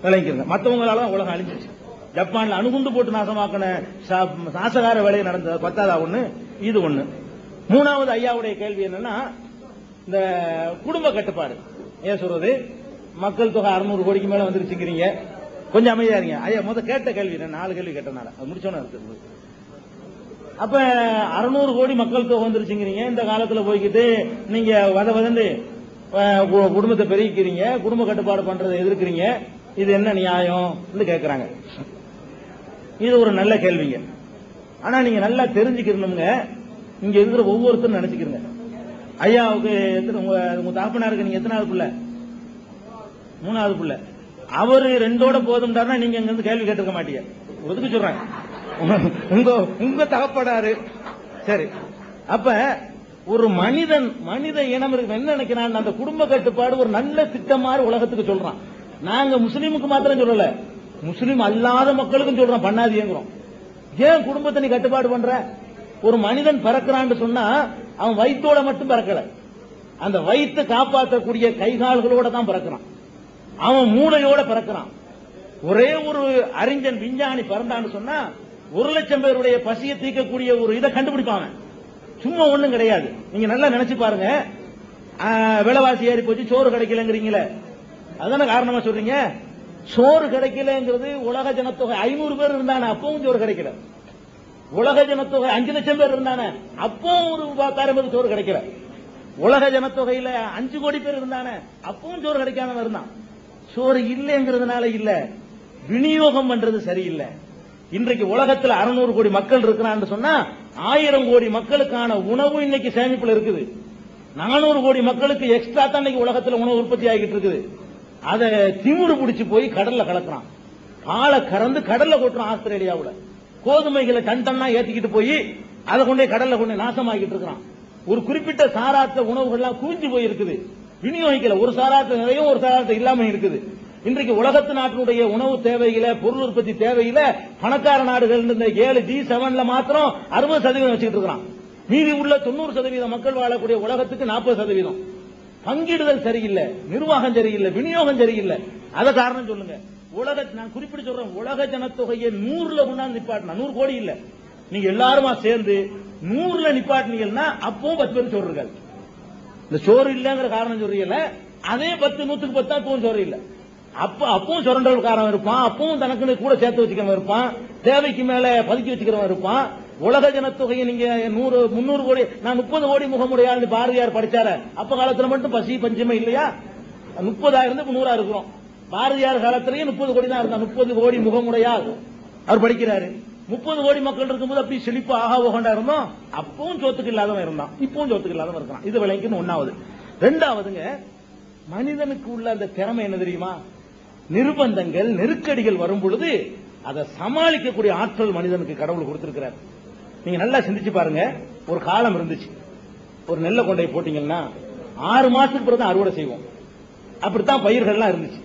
விளங்கிக்கிறங்க. மற்றவங்களால உலகம் அழிஞ்சிச்சு. ஜப்பான்ல அணுகுண்டு போட்டு நாசமாக்கின நாசகார வேலை நடந்தது 10ஆ ஒண்ணு, இது ஒண்ணு. 3வது ஐயாவுடைய கேள்வி என்னன்னா, இந்த குடும்ப கட்டுப்பாடு ஏன் சொல்றது? மக்கள் தொகை 600 கோடிக்கு மேல வந்துருச்சுங்கிறீங்க. கொஞ்சம் அமைதியா இருங்க ஐயா. கேட்ட கேள்வி 4 கேள்வி கேட்டனால அது முடிச்சோன்னு இருக்கு. அப்ப 600 கோடி மக்கள் தொகை வந்துருச்சுங்கிறீங்க. இந்த காலத்துல போய்கிட்டு நீங்க வதந்து குடும்பத்தை பெருக்கிறீங்க, குடும்ப கட்டுப்பாடு பண்றதை எதிர்க்கிறீங்க. இது என்ன நியாயம் கேட்கிறாங்க. இது ஒரு நல்ல கேள்விங்க. ஆனா நீங்க நல்லா தெரிஞ்சுக்கணுங்க, இங்க இருக்கிற ஒவ்வொருத்தரும் நினைச்சுக்கிறீங்க. ஐயாவுக்கு உங்க தாப்பனாருக்கு நீங்க எத்தனாவது புள்ள? 3வது புள்ள. அவரு 2ஓட போதும்டாருன்னா நீங்க இங்க இருந்து கேள்வி கேட்டிருக்க மாட்டீங்க. ஒதுக்கு சொல்றேன், உங்க தகப்படாரு. சரி, அப்ப ஒரு மனித இனம் இருக்கு. என்ன நினைக்கிறான்? அந்த குடும்ப கட்டுப்பாடு ஒரு நல்ல திட்டம் மாதிரி உலகத்துக்கு சொல்றான். நாங்க முஸ்லீமுக்கு மாத்திரம் சொல்லல, முஸ்லீம் அல்லாத மக்களுக்கும் சொல்றோம் பண்ணாதீங்கிறோம். ஏன் குடும்பத்தை நீ கட்டுப்பாடு பண்ற? ஒரு மனிதன் பிறக்கிறான்னு சொன்னா அவன் வயிற்றோட மட்டும் பிறக்கல, அந்த வயிற்று காப்பாற்றக்கூடிய கைகால்களோட தான் பிறக்கிறான். அவன் மூளையோட பிறக்கிறான். ஒரே ஒரு அறிஞன் விஞ்ஞானி பிறந்தான்னு சொன்னா 1,00,000 பேருடைய பசியை தீர்க்கக்கூடிய ஒரு இதை கண்டுபிடிப்பாங்க. சும்மா ஒண்ணும் கிடையாது. நீங்க நல்லா நினைச்சு பாருங்க. விலைவாசி ஏறி போச்சு, சோறு கிடைக்கலங்கிறீங்களே, அதான காரணமா சொல்றீங்க? சோறு கிடைக்கலங்கிறது உலக ஜனத்தொகை 500 பேர் இருந்தானே, அப்பவும் சோறு கிடைக்கல. உலக ஜனத்தொகை 5,00,000 பேர் இருந்தானே, அப்பவும் ஒரு 10,000 சோறு கிடைக்கல. உலக ஜனத்தொகையில 5 கோடி பேர் இருந்தானே, அப்பவும் சோறு கிடைக்காம இருந்தான். சோறு இல்லைங்கிறதுனால இல்ல, விநியோகம் பண்றது சரியில்லை. இன்றைக்கு உலகத்தில் 600 கோடி மக்கள் இருக்கிறான்னு சொன்னா 1000 கோடி மக்களுக்கான உணவு இன்னைக்கு சேமிப்புல இருக்குது. 400 கோடி மக்களுக்கு எக்ஸ்ட்ரா தான் இன்னைக்கு உலகத்தில் உணவு உற்பத்தி ஆகிட்டு இருக்குது. அதை திமிரு பிடிச்சு போய் கடல்ல கலக்குறான். பாலை கறந்து கடல்ல கொட்டுறான். ஆஸ்திரேலியாவுல கோதுமைகளை டன்னா ஏத்திக்கிட்டு போய் அதை கொண்டே கடல்ல கொண்டு நாசமாக்கிட்டு இருக்கிறான். ஒரு குறிப்பிட்ட சாராத்த உணவுகள்லாம் குவிஞ்சு போய் இருக்குது, விநியோகிக்கல. ஒரு சாராத்த நிறைய, ஒரு சாராத்த இல்லாம இருக்குது. இன்றைக்கு உலகத்து நாட்டினுடைய உணவு தேவையில, பொருள் உற்பத்தி தேவையில பணக்கார நாடுகள் இந்த 7G7ல மாத்திரம் 60% வச்சுக்கிட்டு இருக்கிறான். மீதி உள்ள 90% மக்கள் வாழக்கூடிய உலகத்துக்கு 40%. பங்கிடுதல் சரியில்லை, நிர்வாகம் சரியில்லை, விநியோகம் சரியில்லை. அதை காரணம் சொல்லுங்க. நான் குறிப்பிட்டு சொல்றேன், உலக ஜனத்தொகையை 100ல கொண்டாந்து நிப்பாட்டினா, 100 கோடி இல்ல, நீங்க எல்லாருமா சேர்ந்து 100ல நிப்பாட்டினீங்கன்னா அப்பவும் 10 பேர் சோறு இருக்காது. இந்த சோறு இல்லங்கிற காரணம் சொல்றீங்கல்ல, அதே 10 100க்கு 10 அப்பவும் சோறு இல்ல. அப்பவும் சுரண்டல்காரன் இருப்பான், அப்பவும் தனக்குன்னு கூட சேர்த்து வச்சுக்கிறவன் இருப்பான், தேவைக்கு மேல பதுக்கி வச்சுக்கிறவன் இருப்பான். உலக ஜனத்தொகையை நீங்க 100 300 கோடி, நான் 30 கோடி முகமுடையாள் பாரதியார் படிச்சாரு. அப்ப காலத்துல மட்டும் பசி பஞ்சமே இல்லையா? 30 இருந்து 100 இருக்கிறோம். பாரதியார் காலத்திலேயே 30 கோடி தான் இருந்தான். 30 கோடி முகமுடையாள் அவர் படிக்கிறாரு. 30 கோடி மக்கள் இருக்கும்போது அப்படி செழிப்பு ஆகா ஓகண்டா இருந்தோம். அப்பவும் சோத்துக்கு இல்லாதவன் இருந்தான், இப்பவும் சோத்துக்கு இல்லாதவன் இருக்கான். இது விளங்கிக்கணும். 1வது. 2வதுங்க, மனிதனுக்கு உள்ள அந்த திறமை என்ன தெரியுமா? நிர்பந்தங்கள், நெருக்கடிகள் வரும் பொழுது அதை சமாளிக்கக்கூடிய ஆற்றல் மனிதனுக்கு கடவுள் கொடுத்திருக்கிறார். நீங்க நல்லா சிந்திச்சு பாருங்க. ஒரு காலம் இருந்துச்சு, ஒரு நெல்லை கொண்டை போட்டீங்கன்னா 6 மாசத்துக்கு பிறகு அறுவடை செய்வோம். அப்படித்தான் பயிர்கள்லாம் இருந்துச்சு.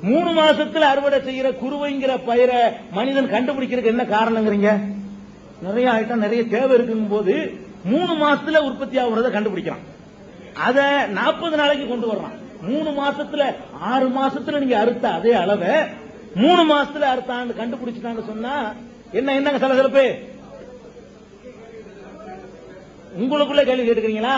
3 மாசத்துல அறுவடை செய்யற குருவைங்கிற பயிரை மனிதன் கண்டுபிடிக்கிறதுக்கு என்ன காரணங்கிறீங்க? நிறைய ஐட்டம், நிறைய தேவை இருக்கும் போது 3 மாசத்துல உற்பத்தி ஆகுறத கண்டுபிடிக்கிறான். அதை 40 நாளைக்கு கொண்டு வர்றான். 3 மாசத்துல 6 மாசத்துல நீங்க அறுத்த அதே அளவை 3 மாசத்துல அறுத்தான்னு கண்டுபிடிச்சிட்டான்னு சொன்னா என்னங்க சலசலப்பு? உங்களுக்குள்ள கேள்வி கேட்டுக்கிறீங்களா?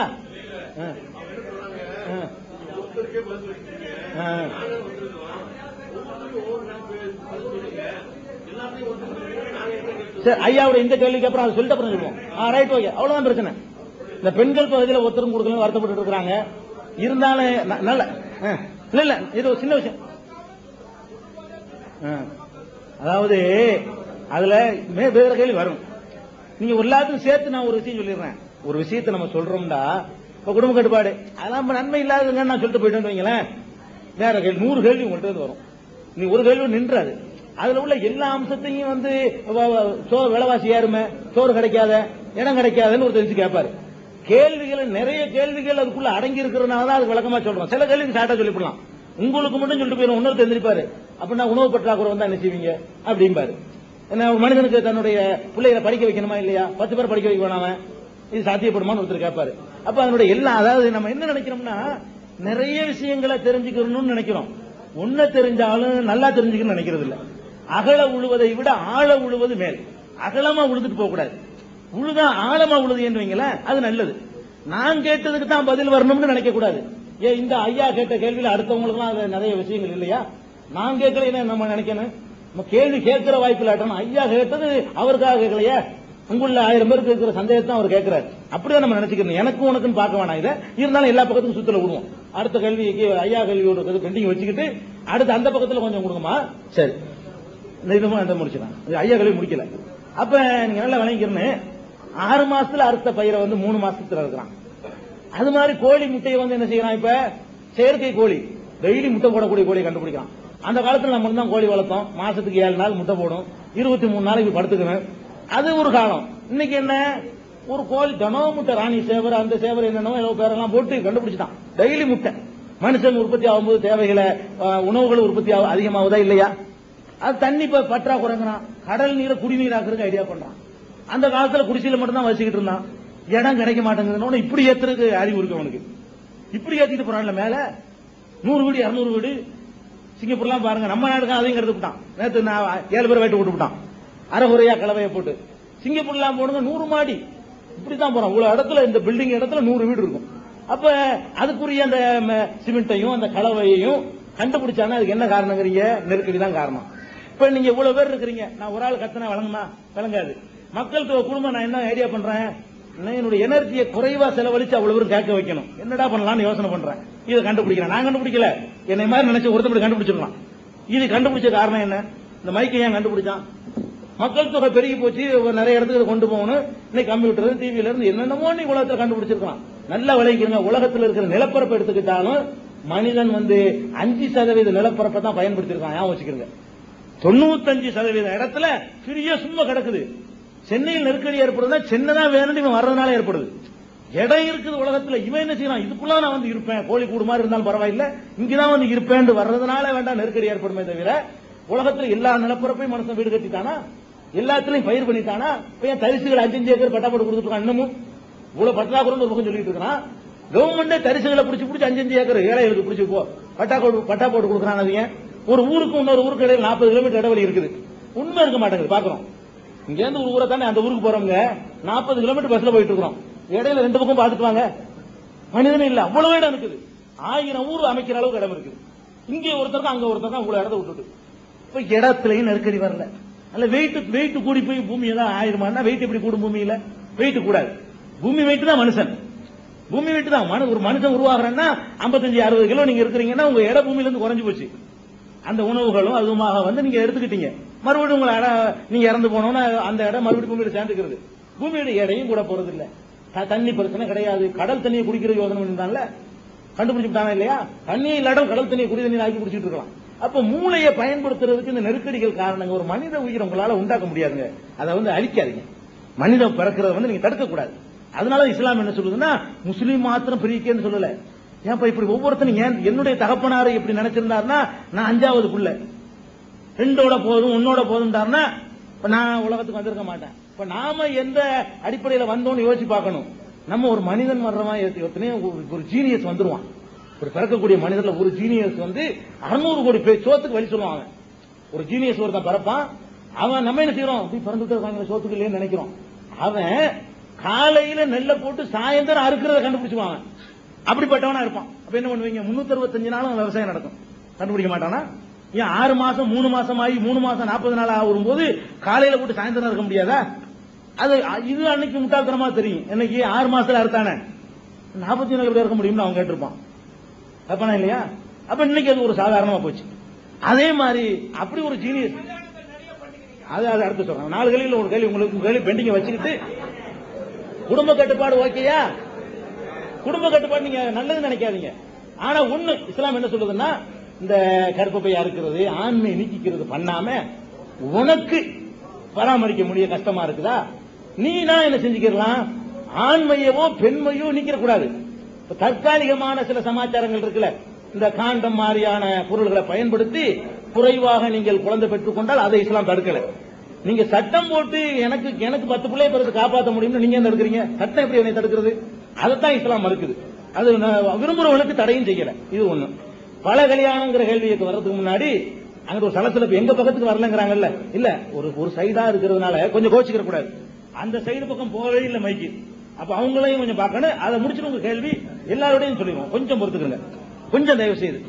சரி, ஐயாவோட இந்த கேள்விக்கு அப்புறம் அதை சொல்லிட்டு அப்புறம் சொல்லுவோம். ரைட், ஓகே, அவ்வளவுதான் பிரச்சனை. இந்த பெண்கள் பகுதியில் ஒருத்தரும் கொடுக்கணும் வருத்தப்பட்டு இருக்கிறாங்க. இருந்தாலும் நல்ல இல்ல இது ஒரு சின்ன விஷயம். அதாவது அதுல வேற கேள்வி வரும். நீங்க எல்லாத்துக்கும் சேர்த்து நான் ஒரு விஷயம் சொல்லிடுறேன். ஒரு விஷயத்தை நம்ம சொல்றோம்டா, இப்ப குடும்ப கட்டுப்பாடு அதெல்லாம் நன்மை இல்லாததுங்க நான் சொல்லிட்டு போயிட்டு வைங்களேன், வேற கேள்வி 100 கேள்வி உங்கள்கிட்ட வரும். நீ ஒரு கேள்வி நின்றாது. அதுல உள்ள எல்லா அம்சத்தையும் வந்து சோறு விலைவாசி ஏறுமே, சோறு கிடைக்காத, இடம் கிடைக்காதுன்னு ஒரு தெரிஞ்சு கேட்பாரு. கேள்விகள் நிறைய கேள்விகள் அதுக்குள்ள அடங்கி இருக்கிறதுனால தான் அது விளக்கமா சொல்றோம். சில கேள்விக்கு சாட்டா சொல்லிவிடலாம், உங்களுக்கு மட்டும் சொல்லிட்டு போயிடும், இன்னொரு தெரிஞ்சிருப்பாரு. அப்படின்னா உணவு பற்றாக்குறை வந்தா என்ன செய்வீங்க அப்படிம்பாரு. என்ன ஒரு மனிதனுக்கு தன்னுடைய பிள்ளைகளை படிக்க வைக்கணுமா இல்லையா, 10 பேர் படிக்க வைக்க வேணாம, இது சாத்தியப்படுமான்னு ஒருத்தர் கேட்பாரு. அப்ப அதனுடைய எல்லா, அதாவது நம்ம என்ன நினைக்கிறோம்னா நிறைய விஷயங்களை தெரிஞ்சுக்கணும்னு நினைக்கிறோம். ஒன்ன தெரிஞ்சாலும் நல்லா தெரிஞ்சுக்கணும்னு நினைக்கிறது இல்ல. அகல உழுவதை விட ஆழ உழுவது மேல். அகலமா உழுதுட்டு போக கூடாது, உழுதா ஆழமா உழுது வைங்களேன், அது நல்லது. நான் கேட்டதுக்கு தான் பதில் வரணும்னு நினைக்க கூடாது. ஏன் இந்த ஐயா கேட்ட கேள்வியில அடுத்தவங்களுக்கு நிறைய விஷயங்கள் இல்லையா? நான் கேட்கல நம்ம நினைக்கணும். நம்ம கேள்வி கேட்கிற வாய்ப்பு இல்லாட்டணும். ஐயா கேட்டது அவருக்காக கேட்கலையா, உங்கள 1000 பேருக்கு இருக்கிற சந்தேகத்தை அவர் கேட்கிறாரு. அப்படிதான் நம்ம நினைச்சுக்கணும். எனக்கும் உனக்குன்னு பார்க்க வேணாம். இதை இருந்தாலும் எல்லா பக்கத்துக்கும் சுத்தல விடுவோம். அடுத்த கேள்விக்கு ஐயா கேள்வியோட பெண்டிங் வச்சுக்கிட்டு அடுத்து அந்த பக்கத்துல கொஞ்சம் கொடுங்கம்மா. சரி, இந்த இதுவும் அந்த முடிச்சுக்கலாம். ஐயா கேள்வி முடிக்கல. அப்ப நீங்க நல்லா விளங்கிக்கிறேன்னு 6 மாசத்துல அறுத்த பயிரை வந்து 3 மாசத்துல இருக்கிறான். அது மாதிரி கோழி முட்டையை வந்து என்ன செய்யறான், இப்ப செயற்கை கோழி டெய்லி முட்டை போடக்கூடிய கோழியை கண்டுபிடிக்கிறான். அந்த காலத்துல நம்ம தான் கோழி வளர்த்தோம், மாசத்துக்கு 7 நாள் முட்டை போடும், 23 நாளைக்கு படுத்துக்கணும். அது ஒரு காலம். இன்னைக்கு என்ன, ஒரு கோழி தினமும் முட்டை, ராணி சேவர் அந்த சேவர் என்னென்னோ பேரெல்லாம் போட்டு கண்டுபிடிச்சிட்டான். டெய்லி முட்டை. மனுஷன் உற்பத்தி ஆகும்போது தேவைகளை உணவுகள் உற்பத்தி அதிகமாகுதா இல்லையா? அது தண்ணி பற்றாக்குறைங்கிறான், கடல் நீரை குடிநீராக்குறதுக்கு ஐடியா பண்றான். அந்த காலத்துல குடிசையில மட்டும் தான் வச்சுக்கிட்டு இருந்தான், இடம் கிடைக்க மாட்டேங்குது. இப்படி ஏத்துறதுக்கு அறிவு இருக்கு அவனுக்கு. இப்படி ஏத்திட்டு போறான்ல மேல 100 வீடு 200 வீடு. சிங்கப்பூர்லாம் பாருங்க, நம்ம நாடுக்கு அதையும் எடுத்துட்டான். நேற்று நான் 7 பேர் வயிட்டு விட்டுவிட்டான், அரைகுறையா கலவையை போட்டு. சிங்கப்பூர்லாம் போடுங்க 100 மாடி, இப்படித்தான் போறான். இவ்வளவு இடத்துல, இந்த பில்டிங் இடத்துல 100 வீடு இருக்கும். அப்ப அதுக்குரிய அந்த சிமெண்ட்டையும் அந்த கலவையையும் கண்டுபிடிச்சானா அதுக்கு என்ன காரணங்கிறீங்க? நெருக்கடி தான் காரணம். இப்ப நீங்க இவ்வளவு பேர் இருக்கிறீங்க, நான் ஒரு ஆள் கத்தனை வழங்குமா? விளங்காது. மக்கள் குடும்பம் நான் என்ன ஐடியா பண்றேன், என்னுடைய எனர்ஜியை குறைவா செலவழிச்சு அவ்வளவு பேரும் கேட்க வைக்கணும், என்னடா பண்ணலாம்னு யோசனை பண்றேன். இதை கண்டுபிடிக்கிறேன். நான் கண்டுபிடிக்கல, என்னை மாதிரி நினைச்சு ஒருத்தர் கண்டுபிடிச்சிடலாம். இது கண்டுபிடிச்ச காரணம் என்ன? இந்த மைக்கை ஏன் கண்டுபிடிச்சான்? மக்கள் தொகை பெருகி போச்சு, நிறைய இடத்துக்கு கொண்டு போகணும். இன்னைக்கு கம்ப்யூட்டர் டிவில இருந்து என்னென்னமோ நீ உலகத்தில் கண்டுபிடிச்சிருக்கலாம். நல்லா விளைக்கிறங்க. உலகத்தில் இருக்கிற நிலப்பரப்பு எடுத்துக்கிட்டாலும் மனிதன் வந்து 5% நிலப்பரப்பை தான் பயன்படுத்திருக்கான். ஞாபகம் வச்சுக்கிறீங்க. 95% இடத்துல சிறிய சும்மா கிடக்குது. சென்னையில் நெருக்கடி ஏற்படுதுன்னா சென்னை தான் வேணும் இவன் வர்றதுனால ஏற்படுது. இடம் இருக்குது உலகத்துல, இவன் என்ன செய்யறான், இதுக்குள்ள நான் வந்து இருப்பேன், கோழி கூடு மாதிரி இருந்தாலும் பரவாயில்ல, இங்கதான் வந்து இருப்பேன் வர்றதுனால வேண்டாம் நெருக்கடி ஏற்படுமே தவிர, உலகத்துல எல்லா நிலப்பரப்பையும் மனுஷன் வீடு கட்டிட்டானா, எல்லாத்திலையும் பயிர் பண்ணிட்டானா, இப்ப தரிசுகள் 5 ஏக்கர் பட்டாப்போட்டு கொடுத்துருக்கான். இன்னமும் இவ்வளவு பற்றாக்குறைன்னு ஒரு பக்கம் சொல்லிட்டு இருக்கிறான். கவர்மெண்டே தரிசுகளை பிடிச்சி 5 ஏக்கர் ஏழைகளுக்கு பிடிச்சி பட்டா போட்டு கொடுக்குறான். அது ஏன்? ஒரு ஊருக்கு இன்னொரு ஊருக்கு இடையில 40 கிலோமீட்டர் இடைவெளி இருக்குது. உண்மை இருக்க மாட்டேங்குது. பாக்குறோம், இங்க இருந்து ஒரு ஊரை தானே அந்த ஊருக்கு போறவங்க 40 கிலோமீட்டர் பஸ்ல போயிட்டு இருக்கிறோம். இடையில 2 பக்கம் பாத்துட்டு வாங்க, மனிதனே இல்ல, அவ்வளவு இடம் இருக்குது. 1000 ஊர் அமைக்கிற அளவுக்கு இடம் இருக்குது. இங்கே ஒருத்தர் அங்க ஒருத்தர் இவ்வளவு இடத்த விட்டுட்டு இப்ப இடத்துலயும் நெருக்கடி வரல. அல்ல வெயிட் கூடி போய் பூமி ஏதாவது ஆயிருமான்னா, வெயிட் எப்படி கூடும் பூமியில? வெயிட் கூடாது. பூமி வெயிட் தான் மனுஷன். பூமி வெயிட் தான் ஒரு மனுஷன் உருவாகிறன்னா 55-60 கிலோ நீங்க இருக்கிறீங்கன்னா உங்க இட பூமியில இருந்து குறைஞ்சு போச்சு. அந்த உணவுகளும் அதுமாக வந்து நீங்க எடுத்துக்கிட்டீங்க. மறுபடியும் உங்களை நீங்க இறந்து போனோம்னா அந்த இடம் மறுபடியும் பூமியில சேர்ந்துக்கிறது. பூமியோட எடையும் கூட போறது இல்ல. தண்ணி பிரச்சனை கிடையாது. கடல் தண்ணியை குடிக்கிற யோசனை இருந்தால கண்டுபிடிச்சுட்டானா இல்லையா? தண்ணியை இல்லாடம் கடல் தண்ணியை குடி தண்ணி ஆக்கி குடிச்சிட்டு இருக்கலாம். அப்ப மூளையை பயன்படுத்துறதுக்கு இந்த நெருக்கடிகள் காரணங்க. ஒரு மனித உயிரை உங்களால உண்டாக்க முடியாதுங்க. அதை வந்து அழிக்காதீங்க. மனித பிறக்கிறத வந்து நீங்க தடுக்க கூடாது. அதனால இஸ்லாம் என்ன சொல்லுதுன்னா, முஸ்லீம் மாத்திரம் பிரிக்கன்னு சொல்லல. ஏன்ப்பா இப்படி ஒவ்வொருத்தரும் ஏன் என்னுடைய தகப்பனாரை இப்படி நினைச்சிருந்தாருன்னா, நான் 5வது புள்ள 2ஓட போதும் 1ஓட போதும்டாருன்னா நான் உலகத்துக்கு வந்திருக்க மாட்டேன். இப்ப நாம எந்த அடிப்படையில வந்தோம்னு யோசிச்சு பார்க்கணும். நம்ம ஒரு மனிதன் வர்றவன் எத்தனையோ ஒரு ஜீனியஸ் வந்துருவான். ஒரு பிறக்கக்கூடிய மனிதர்ல ஒரு ஜீனியஸ் வந்து 600 கோடி பேர் சோத்துக்கு வழி சொல்லுவாங்க. ஒரு ஜீனியஸ் ஒருத்தன் பிறப்பான், அவன் நம்ம என்ன செய்யறோம், அப்படி பிறந்துட்டு இருக்காங்க சோத்துக்கு இல்லைன்னு நினைக்கிறோம். அவன் காலையில நெல்லை போட்டு சாயந்தரம் அறுக்கிறத கண்டுபிடிச்சுவாங்க. அப்படிப்பட்டவனா இருப்பான். அப்ப என்ன பண்ணுவீங்க, 365 நாளும் விவசாயம் நடக்கும். கண்டுபிடிக்க மாட்டானா? ஏன் 6 மாசம் 3 மாசம் ஆகி 3 மாசம் 40 நாள் வரும்போது காலையில போட்டு சாயந்தரம் இருக்க முடியாதா? அது இது அன்னைக்கு முட்டாள்தனமா தெரியும். இன்னைக்கு 6 மாசத்துல அறுத்தானே 40 நாள் இருக்க முடியும்னு அவன் கேட்டிருப்பான். தப்பானா இல்லையா? அப்ப இன்னைக்கு அது ஒரு சாதாரணமா போச்சு. அதே மாதிரி அப்படி ஒரு ஜீனியஸ், அது அடுத்து சொல்றேன். 4 கேள்வியில் ஒரு கேள்வி உங்களுக்கு கேள்வி பெண்டிங்க வச்சுக்கிட்டு, குடும்ப கட்டுப்பாடு ஓகேயா? குடும்ப கட்டுப்பாடு நீங்க நல்லது நினைக்காதீங்க. ஆனா ஒண்ணு இஸ்லாம் என்ன சொல்லுதுன்னா, இந்த கர்ப்பப்பையா இருக்கிறது ஆண்மை நீக்கிக்கிறது பண்ணாம உனக்கு பராமரிக்க முடிய கஷ்டமா இருக்குதா, நீனா என்ன செஞ்சுக்கலாம், ஆண்மையவோ பெண்மையோ நீக்கிற கூடாது. தற்காலிகமான சில சமாச்சாரங்கள் இருக்குல்ல, இந்த காண்டம் மாதிரியான பொருள்களை பயன்படுத்தி குறைவாக நீங்கள் குழந்தை பெற்றுக் கொண்டால் அதை இஸ்லாம் தடுக்கல. நீங்க சட்டம் போட்டு எனக்கு 10 பிள்ளை பிறகு காப்பாற்ற முடியும்னு நீங்க என்ன தடுக்கிறீங்க? சட்டம் எப்படி என்னை தடுக்கிறது? அதைத்தான் இஸ்லாம் மறுக்குது. அது விரும்புறவங்களுக்கு தடையும் செய்யல. இது ஒண்ணு. பல கல்யாணங்கிற கேள்விக்கு வர்றதுக்கு முன்னாடி அங்க ஒரு சலசலப்பு, எங்க பக்கத்துக்கு வரலங்கிறாங்கல்ல, இல்ல ஒரு சைடா இருக்கிறதுனால கொஞ்சம் கோச்சிக்கிற கூடாது. அந்த சைடு பக்கம் போகவே இல்லை மைக்கு. அப்ப அவங்களையும் கொஞ்சம் பார்க்கணும். அதை முடிச்சுட்டு உங்க கேள்வி எல்லாரோடையும் சொல்லிடுவோம். கொஞ்சம் பொறுத்துக்கங்க, கொஞ்சம் தயவு செய்து.